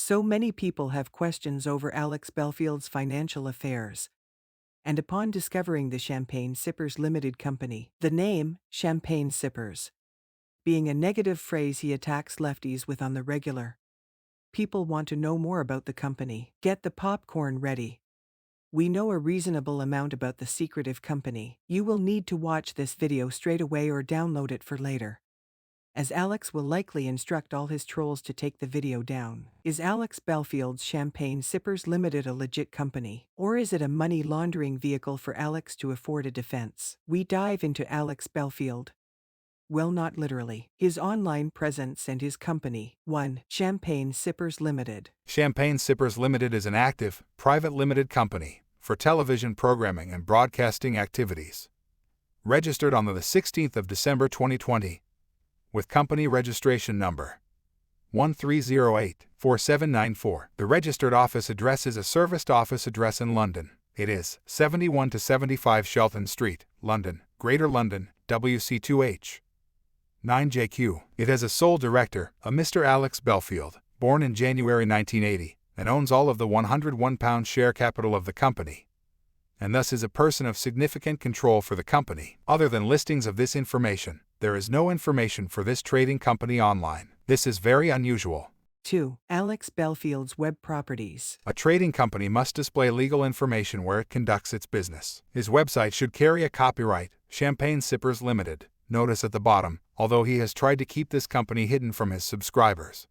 So many people have questions over Alex Belfield's financial affairs. And upon discovering the Champagne Sippers Ltd company, the name, Champagne Sippers, being a negative phrase he attacks lefties with on the regular, people want to know more about the company. Get the popcorn ready. We know a reasonable amount about the secretive company. You will need to watch this video straight away or download it for later, as Alex will likely instruct all his trolls to take the video down. Is Alex Belfield's Champagne Sippers Ltd a legit company, or is it a money laundering vehicle for Alex to afford a defense? We dive into Alex Belfield. Well, not literally. His online presence and his company. 1. Champagne Sippers Ltd. Champagne Sippers Ltd is an active, private limited company for television programming and broadcasting activities. Registered on the 16th of December 2020. With company registration number 1308-4794. The registered office address is a serviced office address in London. It is 71 to 75 Shelton Street, London, Greater London, WC2H 9JQ. It has a sole director, a Mr. Alex Belfield, born in January 1980, and owns all of the £101 share capital of the company, and thus is a person of significant control for the company. Other than listings of this information, there is no information for this trading company online. This is very unusual. 2. Alex Belfield's web properties. A trading company must display legal information where it conducts its business. His website should carry a copyright, Champagne Sippers Ltd, notice at the bottom, although he has tried to keep this company hidden from his subscribers,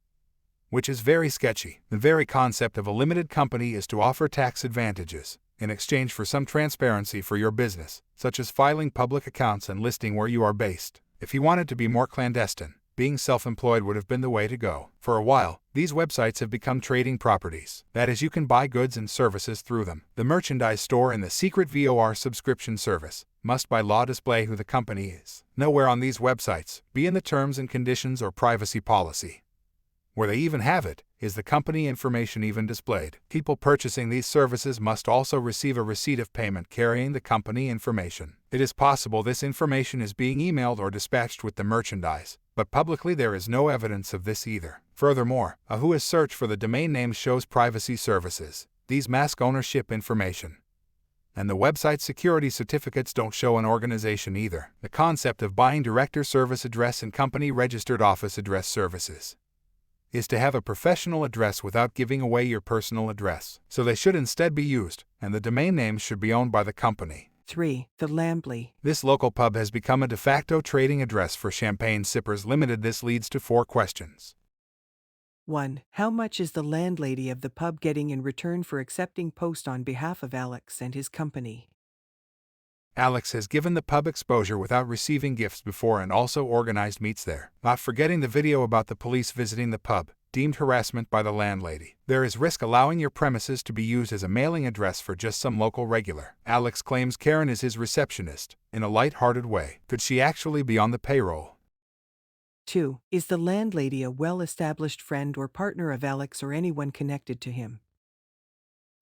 which is very sketchy. The very concept of a limited company is to offer tax advantages in exchange for some transparency for your business, such as filing public accounts and listing where you are based. If he wanted to be more clandestine, being self-employed would have been the way to go. For a while, these websites have become trading properties. That is, you can buy goods and services through them. The merchandise store and the secret VOR subscription service must by law display who the company is. Nowhere on these websites, be in the terms and conditions or privacy policy, where they even have it, is the company information even displayed. People purchasing these services must also receive a receipt of payment carrying the company information. It is possible this information is being emailed or dispatched with the merchandise, but publicly there is no evidence of this either. Furthermore, a WHOIS search for the domain name shows privacy services. These mask ownership information, and the website security certificates don't show an organization either. The concept of buying director service address and company registered office address services is to have a professional address without giving away your personal address. So they should instead be used, and the domain names should be owned by the company. 3. The Lambley. This local pub has become a de facto trading address for Champagne Sippers Ltd. This leads to 4 questions. 1. How much is the landlady of the pub getting in return for accepting post on behalf of Alex and his company? Alex has given the pub exposure without receiving gifts before and also organized meets there. Not forgetting the video about the police visiting the pub, deemed harassment by the landlady. There is risk allowing your premises to be used as a mailing address for just some local regular. Alex claims Karen is his receptionist, in a light-hearted way. Could she actually be on the payroll? 2. Is the landlady a well-established friend or partner of Alex or anyone connected to him?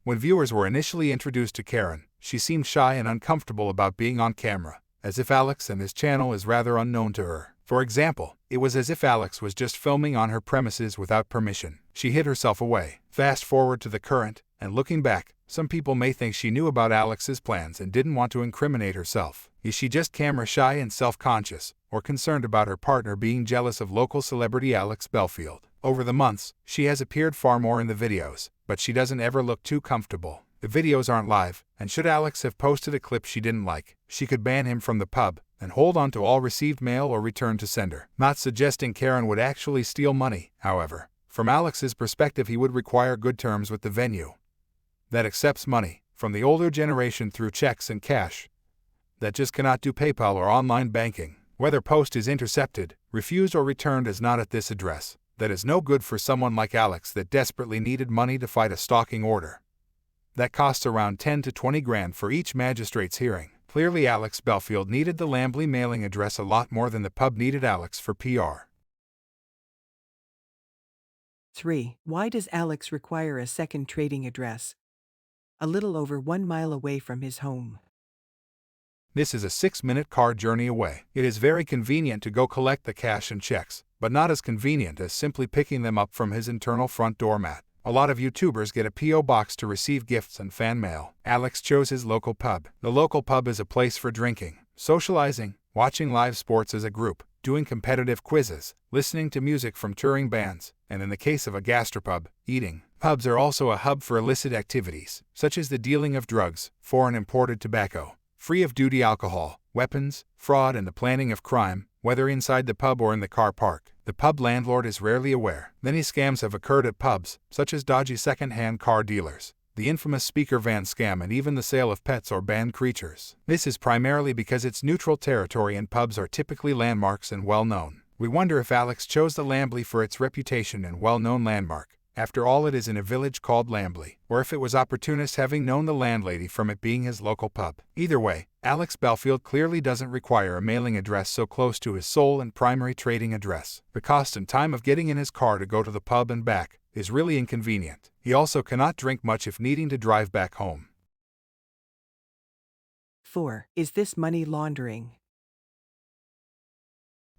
When viewers were initially introduced to Karen, she seemed shy and uncomfortable about being on camera, as if Alex and his channel is rather unknown to her. For example, it was as if Alex was just filming on her premises without permission. She hid herself away. Fast forward to the current, and looking back, some people may think she knew about Alex's plans and didn't want to incriminate herself. Is she just camera shy and self-conscious, or concerned about her partner being jealous of local celebrity Alex Belfield? Over the months, she has appeared far more in the videos, but she doesn't ever look too comfortable. The videos aren't live, and should Alex have posted a clip she didn't like, she could ban him from the pub and hold on to all received mail or return to sender. Not suggesting Karen would actually steal money, however. From Alex's perspective, he would require good terms with the venue that accepts money from the older generation through checks and cash that just cannot do PayPal or online banking. Whether post is intercepted, refused or returned is not at this address. That is no good for someone like Alex that desperately needed money to fight a stalking order that costs around 10 to 20 grand for each magistrate's hearing. Clearly Alex Belfield needed the Lambley mailing address a lot more than the pub needed Alex for PR. 3. Why does Alex require a second trading address, a little over 1 mile away from his home? This is a 6-minute car journey away. It is very convenient to go collect the cash and checks, but not as convenient as simply picking them up from his internal front doormat. A lot of YouTubers get a P.O. box to receive gifts and fan mail. Alex chose his local pub. The local pub is a place for drinking, socializing, watching live sports as a group, doing competitive quizzes, listening to music from touring bands, and in the case of a gastropub, eating. Pubs are also a hub for illicit activities, such as the dealing of drugs, foreign imported tobacco, free-of-duty alcohol, weapons, fraud, and the planning of crime, whether inside the pub or in the car park. The pub landlord is rarely aware. Many scams have occurred at pubs, such as dodgy second-hand car dealers, the infamous speaker van scam, and even the sale of pets or banned creatures. This is primarily because it's neutral territory and pubs are typically landmarks and well-known. We wonder if Alex chose the Lambley for its reputation and well-known landmark. After all, it is in a village called Lambley, or if it was opportunist having known the landlady from it being his local pub. Either way, Alex Belfield clearly doesn't require a mailing address so close to his sole and primary trading address. The cost and time of getting in his car to go to the pub and back is really inconvenient. He also cannot drink much if needing to drive back home. 4. Is this money laundering?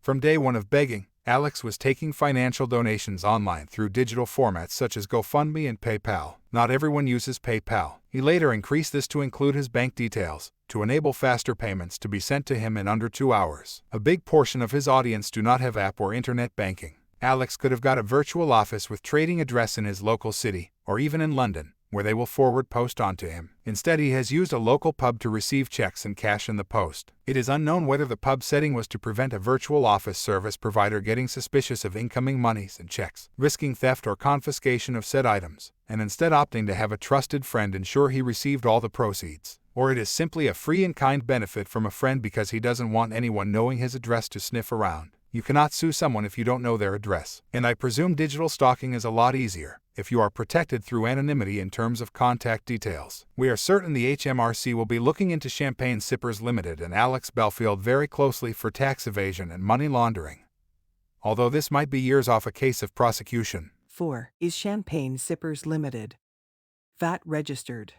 From day one of begging, Alex was taking financial donations online through digital formats such as GoFundMe and PayPal. Not everyone uses PayPal. He later increased this to include his bank details, to enable faster payments to be sent to him in under 2 hours. A big portion of his audience do not have app or internet banking. Alex could have got a virtual office with trading address in his local city, or even in London, where they will forward post onto him. Instead, he has used a local pub to receive checks and cash in the post. It is unknown whether the pub setting was to prevent a virtual office service provider getting suspicious of incoming monies and checks, risking theft or confiscation of said items, and instead opting to have a trusted friend ensure he received all the proceeds. Or it is simply a free and kind benefit from a friend because he doesn't want anyone knowing his address to sniff around. You cannot sue someone if you don't know their address. And I presume digital stalking is a lot easier if you are protected through anonymity in terms of contact details. We are certain the HMRC will be looking into Champagne Sippers Ltd and Alex Belfield very closely for tax evasion and money laundering, although this might be years off a case of prosecution. 4. Is Champagne Sippers Ltd. VAT registered?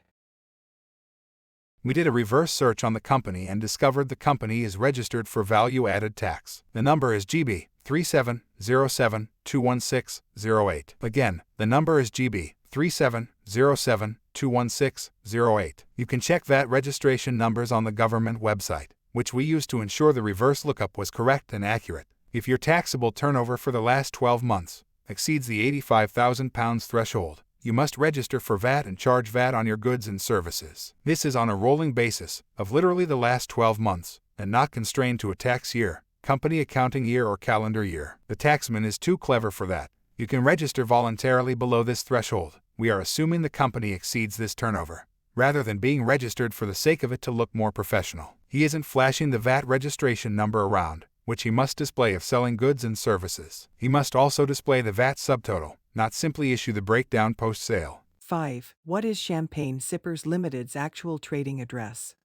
We did a reverse search on the company and discovered the company is registered for value-added tax. The number is GB 3707216008. Again, the number is GB 3707216008. You can check VAT registration numbers on the government website, which we used to ensure the reverse lookup was correct and accurate. If your taxable turnover for the last 12 months exceeds the £85,000 threshold, you must register for VAT and charge VAT on your goods and services. This is on a rolling basis of literally the last 12 months and not constrained to a tax year, company accounting year, or calendar year. The taxman is too clever for that. You can register voluntarily below this threshold. We are assuming the company exceeds this turnover, rather than being registered for the sake of it to look more professional. He isn't flashing the VAT registration number around, which he must display if selling goods and services. He must also display the VAT subtotal, not simply issue the breakdown post-sale. 5. What is Champagne Sippers Ltd's actual trading address?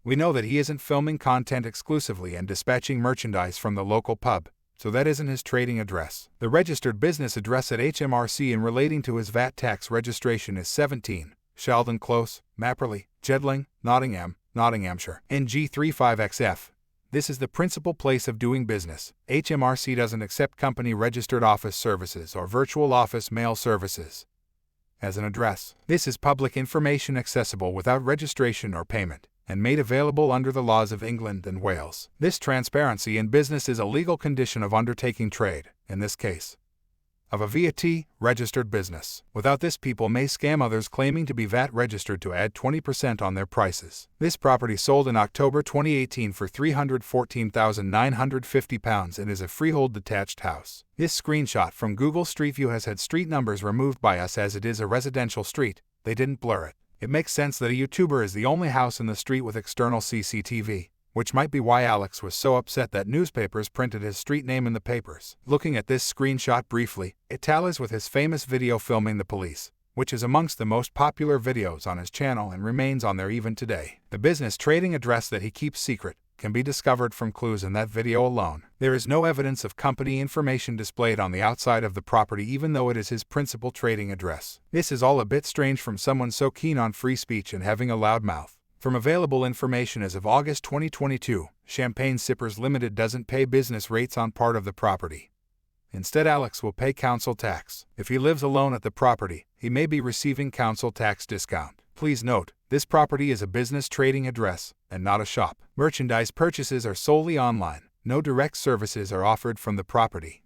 We know that he isn't filming content exclusively and dispatching merchandise from the local pub, so that isn't his trading address. The registered business address at HMRC in relating to his VAT tax registration is 17 Shelton Close, Mapperley, Jedling, Nottinghamshire, NG35XF. This is the principal place of doing business. HMRC doesn't accept company-registered office services or virtual office mail services as an address. This is public information accessible without registration or payment, and made available under the laws of England and Wales. This transparency in business is a legal condition of undertaking trade, in this case, of a VAT registered business. Without this, people may scam others claiming to be VAT registered to add 20% on their prices. This property sold in October 2018 for £314,950 and is a freehold detached house. This screenshot from Google Street View has had street numbers removed by us as it is a residential street. They didn't blur it. It makes sense that a YouTuber is the only house in the street with external CCTV, which might be why Alex was so upset that newspapers printed his street name in the papers. Looking at this screenshot briefly, it tallies with his famous video filming the police, which is amongst the most popular videos on his channel and remains on there even today. The business trading address that he keeps secret can be discovered from clues in that video alone. There is no evidence of company information displayed on the outside of the property, even though it is his principal trading address. This is all a bit strange from someone so keen on free speech and having a loud mouth. From available information as of August 2022, Champagne Sippers Ltd doesn't pay business rates on part of the property. Instead, Alex will pay council tax. If he lives alone at the property, he may be receiving council tax discount. Please note, this property is a business trading address and not a shop. Merchandise purchases are solely online. No direct services are offered from the property.